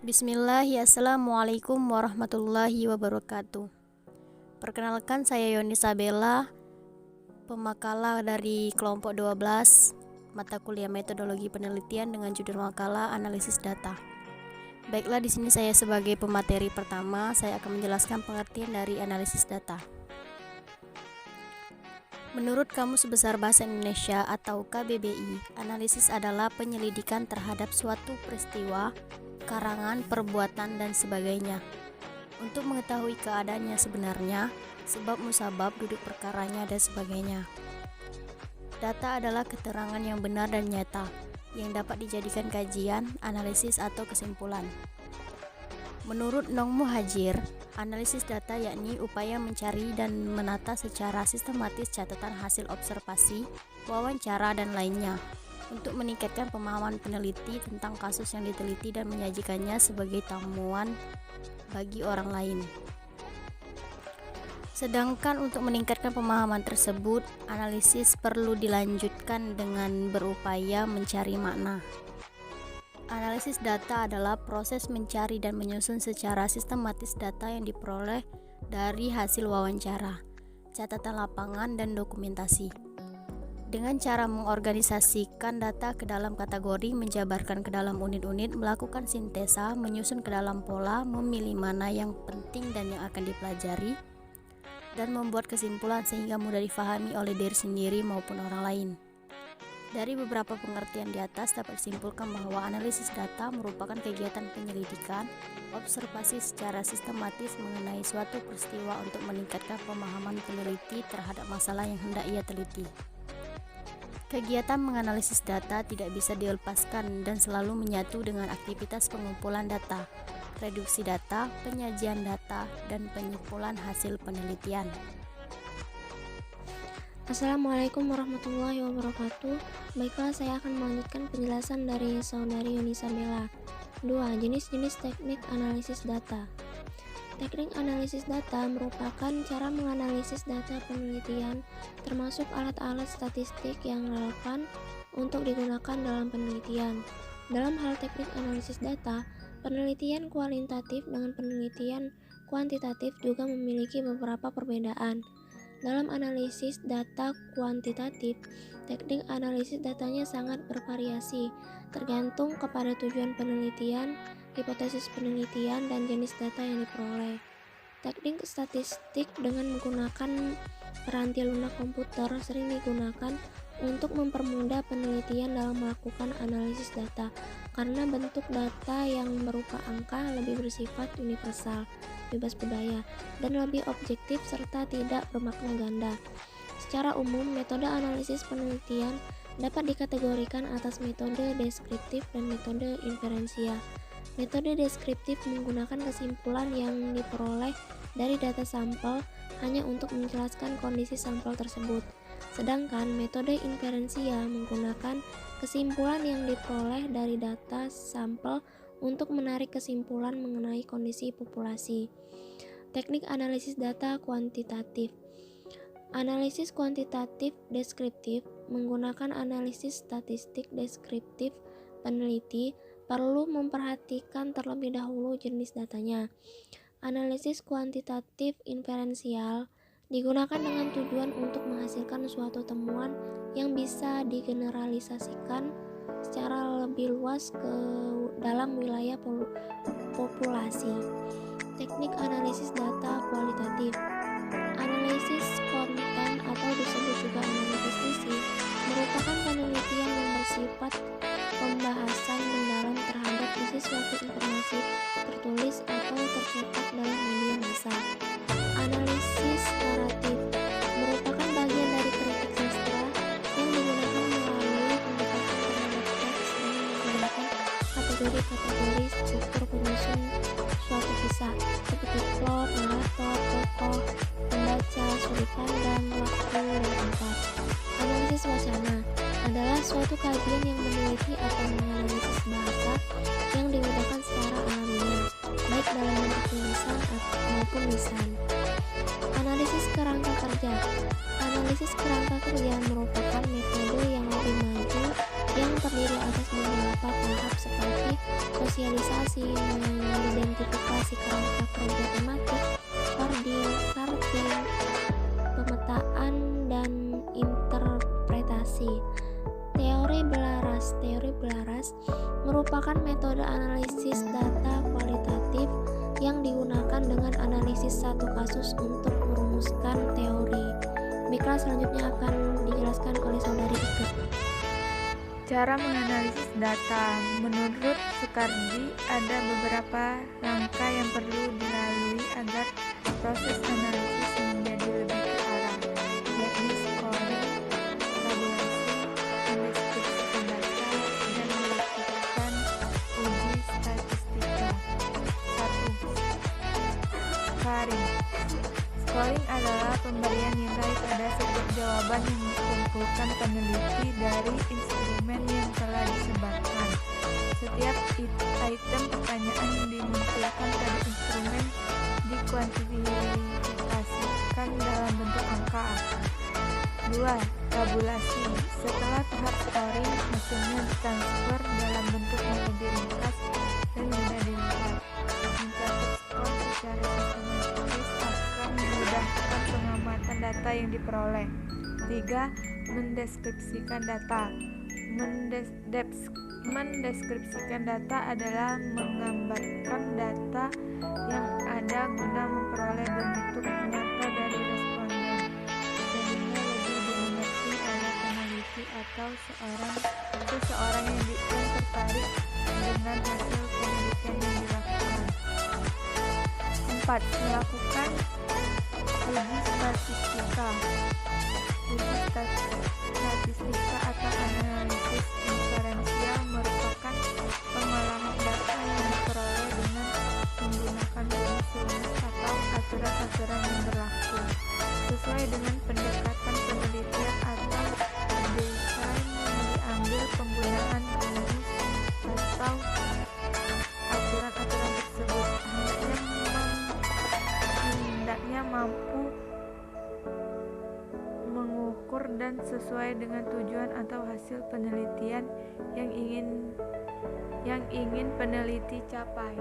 Bismillah, assalamualaikum warahmatullahi wabarakatuh. Perkenalkan, saya Yoni Sabella, pemakalah dari kelompok 12, mata kuliah metodologi penelitian dengan judul makalah analisis data. Baiklah, di sini saya sebagai pemateri pertama, saya akan menjelaskan pengertian dari analisis data. Menurut Kamus Besar Bahasa Indonesia atau KBBI, analisis adalah penyelidikan terhadap suatu peristiwa, karangan, perbuatan, dan sebagainya untuk mengetahui keadaannya sebenarnya, sebab musabab, duduk perkaranya, dan sebagainya. Data adalah keterangan yang benar dan nyata yang dapat dijadikan kajian, analisis, atau kesimpulan. Menurut Nong Muhajir, analisis data yakni upaya mencari dan menata secara sistematis catatan hasil observasi, wawancara, dan lainnya untuk meningkatkan pemahaman peneliti tentang kasus yang diteliti dan menyajikannya sebagai temuan bagi orang lain. Sedangkan untuk meningkatkan pemahaman tersebut, analisis perlu dilanjutkan dengan berupaya mencari makna. Analisis data adalah proses mencari dan menyusun secara sistematis data yang diperoleh dari hasil wawancara, catatan lapangan, dan dokumentasi. Dengan cara mengorganisasikan data ke dalam kategori, menjabarkan ke dalam unit-unit, melakukan sintesa, menyusun ke dalam pola, memilih mana yang penting dan yang akan dipelajari, dan membuat kesimpulan sehingga mudah difahami oleh diri sendiri maupun orang lain. Dari beberapa pengertian di atas dapat disimpulkan bahwa analisis data merupakan kegiatan penyelidikan, observasi secara sistematis mengenai suatu peristiwa untuk meningkatkan pemahaman peneliti terhadap masalah yang hendak ia teliti. Kegiatan menganalisis data tidak bisa dilepaskan dan selalu menyatu dengan aktivitas pengumpulan data, reduksi data, penyajian data, dan penyimpulan hasil penelitian. Assalamualaikum warahmatullahi wabarakatuh. Baiklah, saya akan melanjutkan penjelasan dari saudari Yoni Sabella. 2. Jenis-jenis teknik analisis data. Teknik analisis data merupakan cara menganalisis data penelitian, termasuk alat-alat statistik yang relevan untuk digunakan dalam penelitian. Dalam hal teknik analisis data, penelitian kualitatif dengan penelitian kuantitatif juga memiliki beberapa perbedaan. Dalam analisis data kuantitatif, teknik analisis datanya sangat bervariasi, tergantung kepada tujuan penelitian, hipotesis penelitian, dan jenis data yang diperoleh. Teknik statistik dengan menggunakan peranti lunak komputer sering digunakan untuk mempermudah penelitian dalam melakukan analisis data, karena bentuk data yang berupa angka lebih bersifat universal, bebas budaya, dan lebih objektif serta tidak bermakna ganda. Secara umum, metode analisis penelitian dapat dikategorikan atas metode deskriptif dan metode inferensial. Metode deskriptif menggunakan kesimpulan yang diperoleh dari data sampel hanya untuk menjelaskan kondisi sampel tersebut. Sedangkan metode inferensial menggunakan kesimpulan yang diperoleh dari data sampel untuk menarik kesimpulan mengenai kondisi populasi. Teknik analisis data kuantitatif. Analisis kuantitatif deskriptif menggunakan analisis statistik deskriptif. Peneliti perlu memperhatikan terlebih dahulu jenis datanya. Analisis kuantitatif inferensial digunakan dengan tujuan untuk menghasilkan suatu temuan yang bisa digeneralisasikan secara lebih luas ke dalam wilayah populasi. Teknik analisis data kualitatif. Analisis konten atau disebut juga analisis isi merupakan penelitian yang bersifat pembahasan mendalam terhadap isi suatu informasi tertulis atau tercetak dalam media massa. Analisis naratif merupakan bagian dari kritik sastra yang digunakan melalui pendekatan terhadap teks dengan menggunakan kategori-kategori struktur penyusun suatu kisah seperti plot, narator, tokoh, pembaca, sudut pandang, waktu, dan tempat. Analisis wacana adalah suatu kajian yang meneliti atau menganalisis bahasa yang digunakan secara alamiah, baik dalam bentuk tulisan maupun lisan. Analisis kerangka kerja. Analisis kerangka kerja merupakan metode yang lebih maju yang terdiri atas beberapa tahap seperti sosialisasi, mengidentifikasi kerangka kerja tematik, karting, pemetaan, dan interpretasi. Teori belaras merupakan metode analisis data kualitatif yang digunakan dengan analisis satu kasus untuk merumuskan teori. Baiklah, selanjutnya akan dijelaskan oleh saudari Ika. Cara menganalisis data. Menurut Soekardi, ada beberapa langkah yang perlu dilalui agar proses analisis menjadi lebih terarah, yakni scoring, tabulasi, mendeskripsikan data, dan melakukan uji statistika. 1. Scoring. Scoring adalah pemberian nilai pada setiap jawaban yang dikumpulkan peneliti dari instrumen yang telah disebarkan. Setiap item pertanyaan yang dimunculkan pada instrumen dikuantifikasikan dalam bentuk angka. 2. Tabulasi. Setelah tahap scoring, hasilnya ditransfer dalam bentuk yang lebih ringkas dan mudah dilihat. Mencatat skor secara sistematis akan memudahkan pengamatan data yang diperoleh. 3. Mendeskripsikan data. Mendeskripsikan data adalah menggambarkan data yang ada guna memperoleh bentuk nyata dari responden, sehingga lebih dimengerti oleh peneliti atau seseorang yang tertarik dengan hasil penelitian yang dilakukan. 4. Melakukan uji statistika. Uji statistika atau analisis inferensial merupakan pengolahan data yang diperoleh dengan menggunakan rumus-rumus atau aturan-aturan yang berlaku sesuai dengan pendekatan penelitian atau desain yang diambil. Penggunaan rumus atau aturan-aturan tersebut hendaknya mampu mengukur dan sesuai dengan tujuan atau hasil penelitian yang ingin peneliti capai.